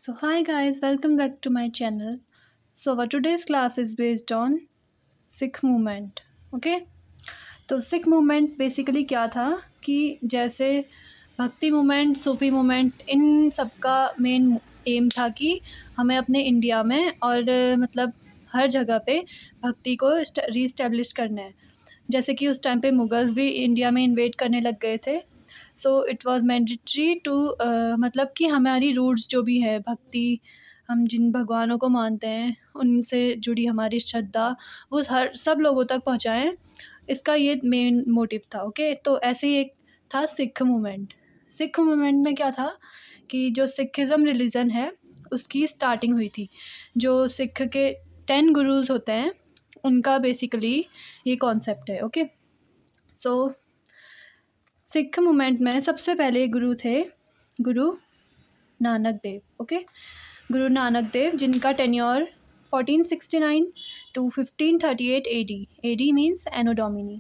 So hi guys, welcome back to my channel. So our today's class is based on Sikh movement. Okay? तो Sikh movement basically क्या था कि जैसे भक्ति movement, सूफी movement, इन सब का मेन एम था कि हमें अपने इंडिया में और मतलब हर जगह पे भक्ति को रीस्टैब्लिश करना है। जैसे कि उस टाइम पे मुगल्स भी इंडिया में इन्वेड करने लग गए थे। So it was mandatory to मतलब कि हमारी रूट्स जो भी है भक्ति, हम जिन भगवानों को मानते हैं उनसे जुड़ी हमारी श्रद्धा वो हर सब लोगों तक पहुँचाएँ, इसका ये मेन मोटिव था। ओके, तो ऐसे ही एक था सिख मूवमेंट। सिख मूवमेंट में क्या था कि जो सिखिज़्म रिलीजन है उसकी स्टार्टिंग हुई थी। जो सिख के 10 गुरुज होते हैं उनका बेसिकली ये कॉन्सेप्ट है। ओके, सो सिख मूवमेंट में सबसे पहले गुरु थे गुरु नानक देव। ओके, गुरु नानक देव जिनका tenure 1469 to 1538 AD. AD means anno domini.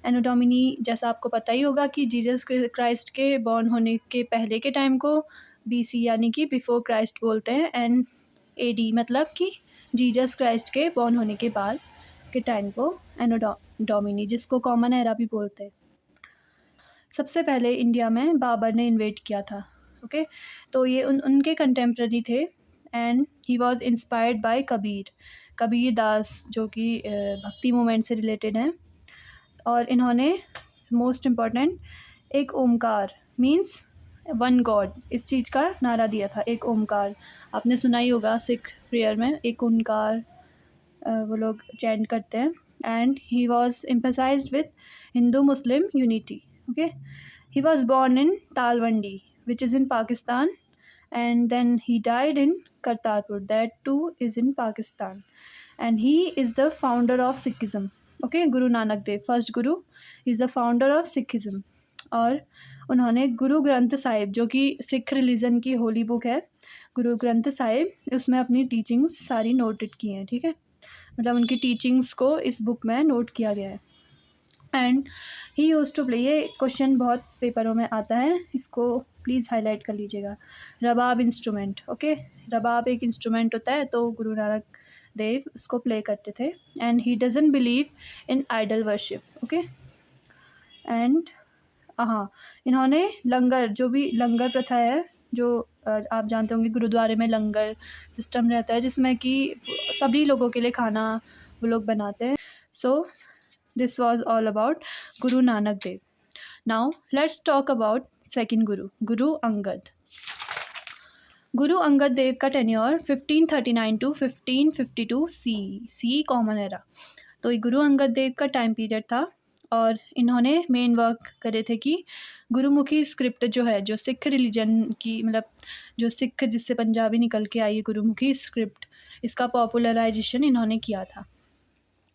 Anno domini जैसा आपको पता ही होगा कि जीसस क्राइस्ट के बॉर्न होने के पहले के टाइम को बीसी यानी कि बिफोर क्राइस्ट बोलते हैं, एंड एडी मतलब कि जीसस क्राइस्ट के बॉर्न होने के बाद के टाइम को एनो डोमिनी, जिसको कॉमन एरा भी बोलते हैं। सबसे पहले इंडिया में बाबर ने इन्वेट किया था। ओके, तो ये उनके कंटेम्प्रेरी थे and he was inspired by Kabir Das, जो कि भक्ति मूवमेंट से रिलेटेड हैं। और इन्होंने मोस्ट इम्पॉर्टेंट एक ओमकार मीन्स वन गॉड, इस चीज़ का नारा दिया था। एक ओमकार आपने सुना ही होगा, सिख प्रेयर में एक ओमकार वो लोग चैंट करते हैं। And he was emphasised with Hindu Muslim unity. Okay, he was born in Talwandi which is in Pakistan, and then he died in Kartarpur, that too is in Pakistan, and he is the founder of Sikhism. Okay, Guru Nanak Dev, first Guru, is the founder of Sikhism. और उन्होंने गुरु ग्रंथ साहिब, जो कि Sikh religion की Holi book है, गुरु ग्रंथ साहिब, उसमें अपनी teachings सारी noted की हैं। ठीक है, मतलब उनकी टीचिंग्स को इस बुक में नोट किया गया है। And he used to play, ये क्वेश्चन बहुत पेपरों में आता है, इसको प्लीज़ हाईलाइट कर लीजिएगा। रबाब इंस्ट्रूमेंट। ओके, रबाब एक इंस्ट्रूमेंट होता है, तो गुरु नानक देव उसको प्ले करते थे। And he doesn't believe in idol worship. Okay, and हाँ, इन्होंने लंगर, जो भी लंगर प्रथा है, जो आप जानते होंगे गुरुद्वारे में लंगर सिस्टम रहता है जिसमें कि सभी लोगों के लिए खाना वो लोग बनाते हैं। So this was all about Guru Nanak Dev. Now let's talk about second Guru, Guru Angad. Guru Angad Dev का tenure 1539 to 1552 C common era. तो ये गुरु अंगद देव का टाइम पीरियड था और इन्होंने मेन वर्क करे थे कि गुरुमुखी स्क्रिप्ट जो है, जो सिख रिलीजन की, मतलब जो सिख जिससे पंजाबी निकल के आई है, गुरुमुखी स्क्रिप्ट, इसका पॉपुलराइजेशन इन्होंने किया था।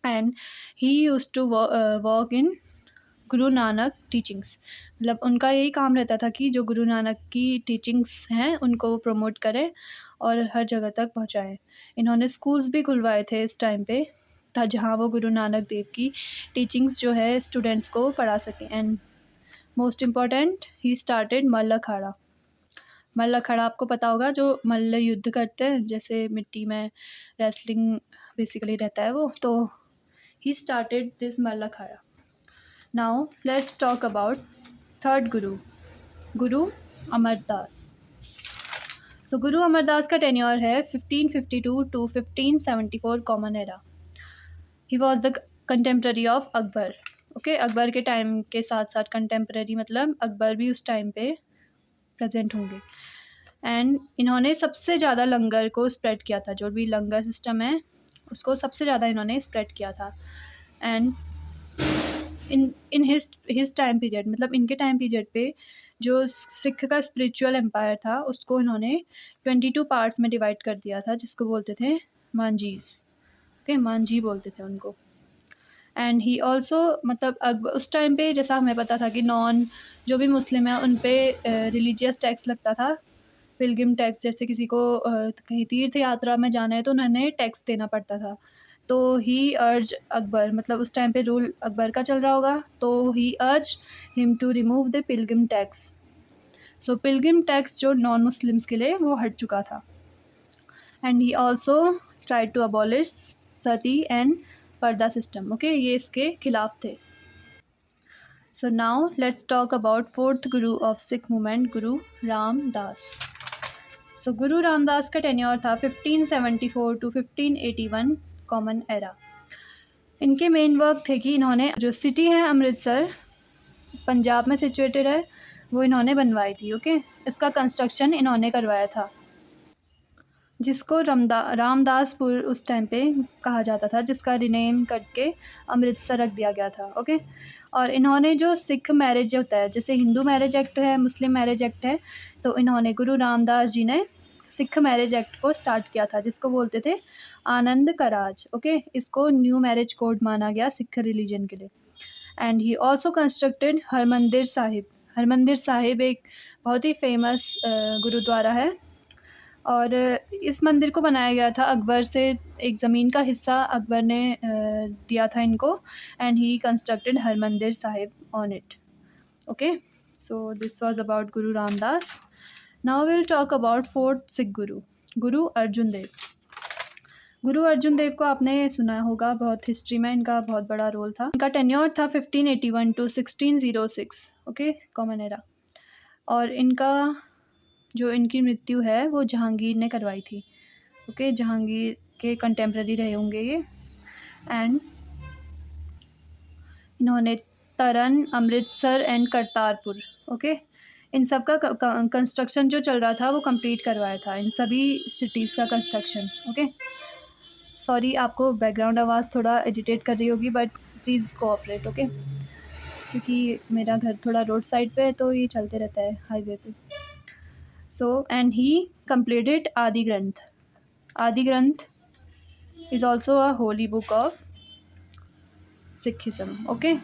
And he used to work in Guru Nanak teachings, मतलब उनका यही काम रहता था कि जो गुरु नानक की टीचिंग्स हैं उनको वो प्रमोट करें और हर जगह तक पहुंचाएं। इन्होंने स्कूल्स भी खुलवाए थे इस टाइम पे, था जहां वो गुरु नानक देव की टीचिंग्स जो है स्टूडेंट्स को पढ़ा सकें। And most important, he started Malla Akhara. मल्ल अखाड़ा आपको पता होगा, जो मल्ल युद्ध करते हैं, जैसे मिट्टी में रेसलिंग बेसिकली रहता है वो, तो he started this Mall Akhara. Now let's talk about third Guru, Guru Amardas. So Guru Amardas का टेन्योर है 1552 to 1574 common era. He was the contemporary of Akbar. Okay, Akbar के टाइम के साथ साथ कंटेम्प्रेरी, मतलब अकबर भी उस टाइम पे प्रेजेंट होंगे। एंड इन्होंने सबसे ज़्यादा लंगर को स्प्रेड किया था, जो भी लंगर सिस्टम है उसको सबसे ज़्यादा इन्होंने स्प्रेड किया था। And in his time period, मतलब इनके टाइम पीरियड पे जो सिख का स्पिरिचुअल एम्पायर था उसको इन्होंने 22 पार्ट्स में डिवाइड कर दिया था, जिसको बोलते थे मांझीज। ओके, मांझी बोलते थे उनको। एंड ही ऑल्सो, मतलब उस टाइम पे जैसा हमें पता था कि नॉन जो भी मुस्लिम है उन पे रिलीजियस टैक्स लगता था, पिलग्रिम टैक्स। जैसे किसी को कहीं तीर्थ यात्रा में जाना है तो उन्हें टैक्स देना पड़ता था। तो ही अर्ज अकबर, मतलब उस टाइम पे रूल अकबर का चल रहा होगा, तो he urge him to remove the pilgrim tax. So pilgrim tax जो नॉन मुस्लिम्स के लिए वो हट चुका था। And he also try to abolish sati and purdah system. Okay, ये इसके खिलाफ थे। So now let's talk about fourth guru of Sikh movement, Guru Ramdas. So Guru Ramdas का टेन्योर था 1574 टू 1581 कॉमन एरा। इनके मेन वर्क थे कि इन्होंने जो सिटी है अमृतसर पंजाब में सिचुएटेड है वो इन्होंने बनवाई थी। ओके, इसका कंस्ट्रक्शन इन्होंने करवाया था, जिसको रामदासपुर उस टाइम पे कहा जाता था, जिसका रिनेम करके अमृतसर रख दिया गया था। ओके, और इन्होंने जो सिख मैरिज होता है, जैसे हिंदू मैरिज एक्ट है, मुस्लिम मैरिज एक्ट है, तो इन्होंने गुरु रामदास जी ने सिख मैरिज एक्ट को स्टार्ट किया था, जिसको बोलते थे आनंद कराज। ओके, इसको न्यू मैरिज कोड माना गया सिख रिलीजन के लिए। And he also constructed Harmandir Sahib. Harmandir Sahib एक बहुत ही फेमस गुरुद्वारा है, और इस मंदिर को बनाया गया था अकबर से, एक ज़मीन का हिस्सा अकबर ने दिया था इनको, and he constructed Harmandir Sahib on it. Okay, so this was about Guru Ramdas. Now will talk about fourth Sikh Guru, Guru Arjun देव। गुरु अर्जुन देव को आपने सुना होगा, बहुत हिस्ट्री में इनका बहुत बड़ा रोल था। इनका टेन्योर था 1581 टू 1606। Okay, common era. और इनका जो इनकी मृत्यु है वो जहांगीर ने करवाई थी। ओके, जहांगीर के कंटेम्प्रेरी रहे होंगे ये। एंड इन्होंने तरन, अमृतसर एंड करतारपुर, ओके, इन सब का कंस्ट्रक्शन जो चल रहा था वो कंप्लीट करवाया था, इन सभी सिटीज़ का कंस्ट्रक्शन। ओके, सॉरी आपको बैकग्राउंड आवाज़ थोड़ा इरिटेट कर रही होगी, बट प्लीज़ कोऑपरेट। ओके, क्योंकि मेरा घर थोड़ा रोड साइड पे है, तो ये चलते रहता है हाईवे पे। So, and he completed Adi Granth. Adi Granth is also a holy book of Sikhism. Okay,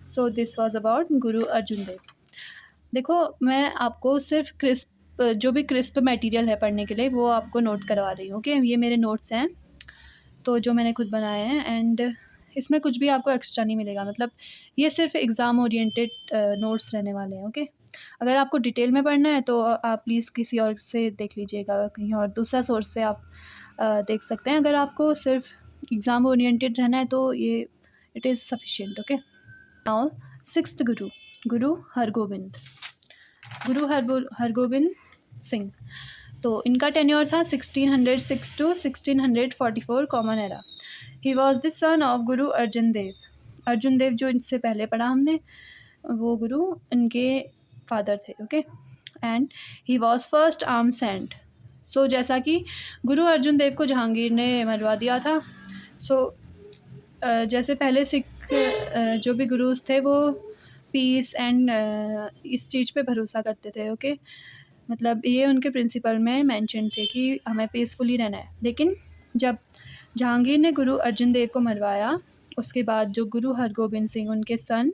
so this was about Guru Arjan Dev. देखो, मैं आपको सिर्फ क्रिस्प जो भी क्रिस्प मटेरियल है पढ़ने के लिए वो आपको नोट करवा रही हूँ। ओके, ये मेरे नोट्स हैं, तो जो मैंने खुद बनाए हैं, एंड इसमें कुछ भी आपको एक्स्ट्रा नहीं मिलेगा, मतलब ये सिर्फ एग्ज़ाम ओरिएंटेड नोट्स रहने वाले हैं। ओके, अगर आपको डिटेल में पढ़ना है तो आप प्लीज़ किसी और से देख लीजिएगा, कहीं और दूसरा सोर्स से आप देख सकते हैं। अगर आपको सिर्फ एग्ज़ाम ओरिएंटेड रहना है तो ये it is sufficient. Okay, now sixth गुरु, गुरु हरगोबिंद। गुरु हरगोबिंद सिंह, तो इनका टेन्योर था 1606 to 1644 common era. He was the son of Guru Arjun देव। अर्जुन देव जो इनसे पहले पढ़ा हमने, वो गुरु इनके फादर थे। Okay, and he was first arm saint. So जैसा कि गुरु अर्जुन देव को जहांगीर ने मरवा दिया था, सो जैसे पहले सिख जो भी गुरुज थे वो पीस एंड इस चीज़ पे भरोसा करते थे। ओके, मतलब ये उनके प्रिंसिपल में मेंशन थे कि हमें पीसफुली रहना है। लेकिन जब जहांगीर ने गुरु अर्जुन देव को मरवाया, उसके बाद जो गुरु हरगोबिंद सिंह उनके सन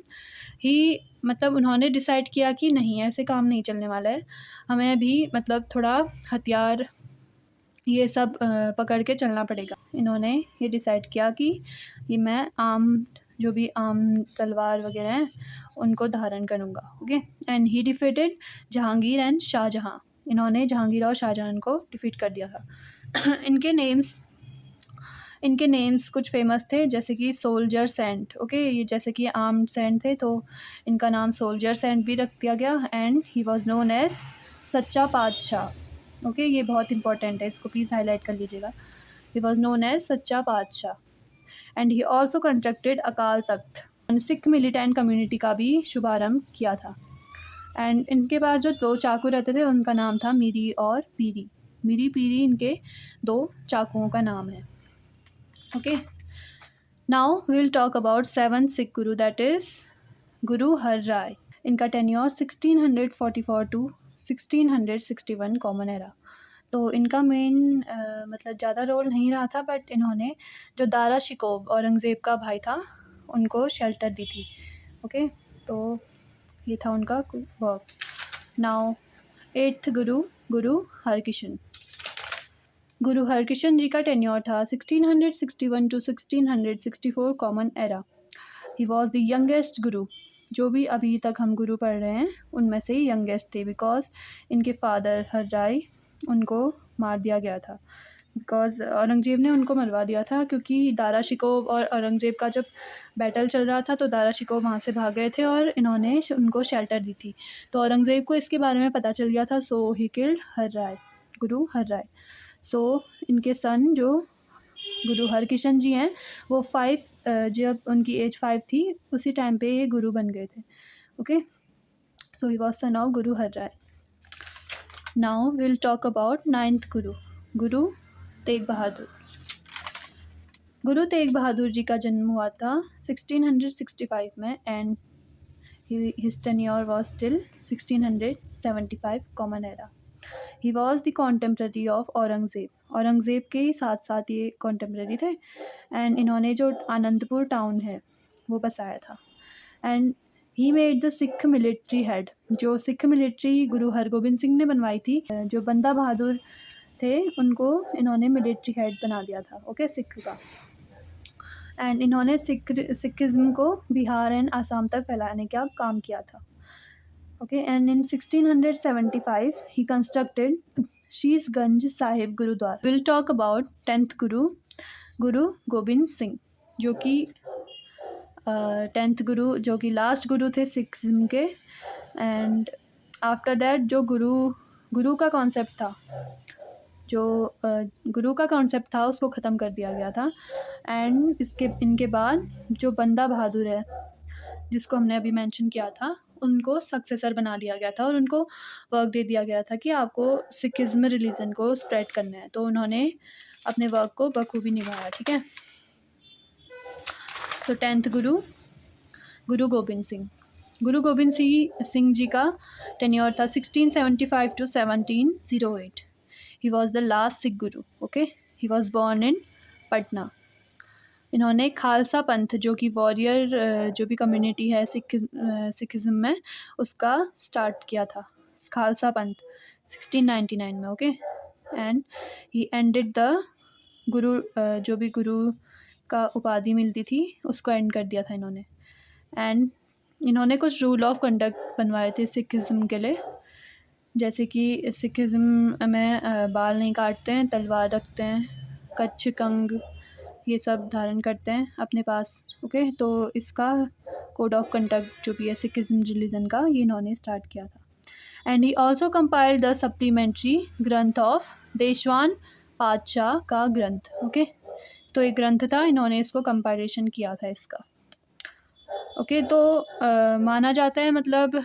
ही, मतलब उन्होंने डिसाइड किया कि नहीं, ऐसे काम नहीं चलने वाला है, हमें भी मतलब थोड़ा हथियार ये सब पकड़ के चलना पड़ेगा। इन्होंने ये डिसाइड किया कि ये मैं जो भी आम तलवार वगैरह हैं उनको धारण करूँगा। Okay, and he defeated Jahangir and Shahjahan. इन्होंने जहांगीर और शाहजहाँ को डिफीट कर दिया था। इनके नेम्स कुछ फेमस थे, जैसे कि सोल्जर सेंट। ओके, ये जैसे कि आर्म सेंट थे तो इनका नाम सोल्जर सेंट भी रख दिया गया। And he was known as Sachcha Patshah. Okay, ये बहुत इंपॉर्टेंट है, इसको प्लीज़ हाईलाइट कर लीजिएगा। ही वॉज नोन एज सच्चा पातशाह। And he also constructed Akal Takht, Sikh militant community का भी शुभारंभ किया था। एंड इनके पास जो दो चाकू रहते थे उनका नाम था मीरी और पीरी। मीरी पीरी इनके दो चाकुओं का नाम है। Okay, now we will talk about seventh Sikh guru, that is गुरु हर राय। इनका टेन्योर 1644 टू 1661 कॉमन एरा। तो इनका मेन मतलब ज़्यादा रोल नहीं रहा था, बट इन्होंने जो दारा शिकोह औरंगज़ेब का भाई था उनको शेल्टर दी थी। ओके, तो ये था उनका वर्क। नाउ एट्थ गुरु, गुरु हरकिशन। गुरु हरकिशन जी का टेन्योर था 1661 to 1664 common era. He was the youngest guru. जो भी अभी तक हम गुरु पढ़ रहे हैं उनमें से ही यंगेस्ट थे, बिकॉज इनके फादर हर्राय उनको मार दिया गया था, बिकॉज औरंगज़ेब ने उनको मरवा दिया था, क्योंकि दारा शिकोह और औरंगज़ेब का जब बैटल चल रहा था तो दारा शिकोह वहाँ से भाग गए थे और इन्होंने उनको शेल्टर दी थी। तो औरंगज़ेब को इसके बारे में पता चल गया था, सो ही किल्ड हर्राय, गुरु हर्राय। सो इनके सन जो गुरु हरकिशन जी हैं वो 5 जब उनकी एज 5 थी उसी टाइम पे ये गुरु बन गए थे। Okay, so he was son of Guru Harrai. Now will talk about 9th Guru, Guru Tegh Bahadur. Guru Tegh Bahadur ji का जन्म हुआ था 1665 में and his tenure was till 1675 common era. He was the contemporary of Aurangzeb, Aurangzeb के साथ साथ ये कॉन्टेम्प्ररी थे। एंड इन्होंने जो आनंदपुर टाउन है वो बसाया था। And he made the Sikh military head, जो सिख मिलिट्री गुरु हरगोबिंद सिंह ने बनवाई थी, जो बंदा बहादुर थे उनको इन्होंने मिलिट्री हेड बना दिया था। ओके, सिख का। एंड इन्होंने सिखिज़्म को बिहार एंड आसाम तक फैलाने का काम किया था। Okay, and in 1675 he constructed Sheeshganj Sahib gurdwara. Will talk about 10th guru, Guru Gobind Singh, जो कि 10th गुरु, जो कि लास्ट गुरु थे सिखिज़्म के। एंड आफ्टर दैट जो गुरु का कॉन्सेप्ट था, जो गुरु का कॉन्सेप्ट था उसको ख़त्म कर दिया गया था। एंड इनके बाद जो बंदा बहादुर है जिसको हमने अभी मेंशन किया था उनको सक्सेसर बना दिया गया था और उनको वर्क दे दिया गया था कि आपको सिखिज़्म रिलीजन को स्प्रेड करना है। तो उन्होंने अपने वर्क को बखूबी निभाया। ठीक है, सो 10th गुरु, गुरु गोबिंद सिंह। गुरु गोबिंद सिंह जी का टेन्योर था 1675 to 1708। He was the last Sikh Guru. Okay, he was born in Patna. इन्होंने खालसा पंथ, जो कि वॉरियर जो भी कम्युनिटी है सिखिज़्म में, उसका स्टार्ट किया था, खालसा पंथ 1699 में। Okay, and he ended the गुरु, जो भी गुरु का उपाधि मिलती थी उसको एंड कर दिया था इन्होंने। एंड इन्होंने कुछ रूल ऑफ कंडक्ट बनवाए थे सिखिज़्म के लिए, जैसे कि सिखिज़्म में बाल नहीं काटते हैं, तलवार रखते हैं, कच्छ कंग ये सब धारण करते हैं अपने पास। ओके, तो इसका कोड ऑफ कंडक्ट जो भी है सिखिज़्म रिलीजन का, ये इन्होंने स्टार्ट किया था। And he also compiled the supplementary ग्रंथ ऑफ देशवान पातशाह का ग्रंथ। ओके, तो एक ग्रंथ था, इन्होंने इसको कंपाइलेशन किया था इसका। ओके, तो माना जाता है, मतलब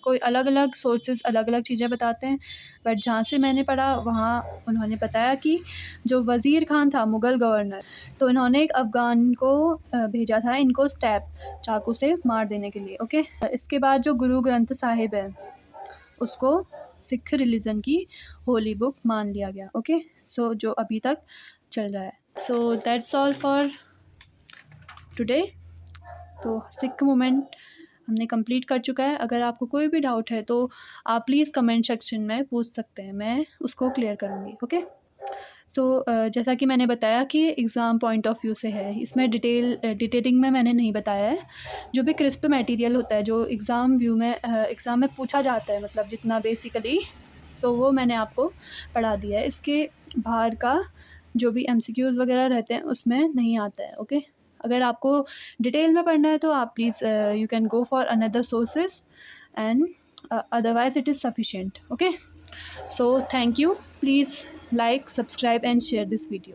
कोई अलग अलग सोर्सेज अलग अलग चीज़ें बताते हैं, बट जहाँ से मैंने पढ़ा वहाँ उन्होंने बताया कि जो वज़ीर खान था मुग़ल गवर्नर, तो इन्होंने एक अफ़गान को भेजा था इनको स्टैब चाकू से मार देने के लिए। ओके, इसके बाद जो गुरु ग्रंथ साहिब है उसको सिख रिलीजन की होली बुक मान लिया गया। ओके, सो जो अभी तक चल रहा है। So that's all for today. तो सिख मूवमेंट हमने कंप्लीट कर चुका है। अगर आपको कोई भी डाउट है तो आप प्लीज़ कमेंट सेक्शन में पूछ सकते हैं, मैं उसको क्लियर करूँगी। ओके, सो जैसा कि मैंने बताया कि एग्ज़ाम पॉइंट ऑफ व्यू से है, इसमें डिटेलिंग में मैंने नहीं बताया है। जो भी क्रिस्प मटेरियल होता है जो एग्ज़ाम में पूछा जाता है, मतलब जितना बेसिकली, तो वो मैंने आपको पढ़ा दिया है। इसके बाहर का जो भी MCQs वगैरह रहते हैं उसमें नहीं आता है। ओके, अगर आपको डिटेल में पढ़ना है तो आप please you can go for another sources and otherwise it is sufficient. Okay, so thank you, please like, subscribe and share this video.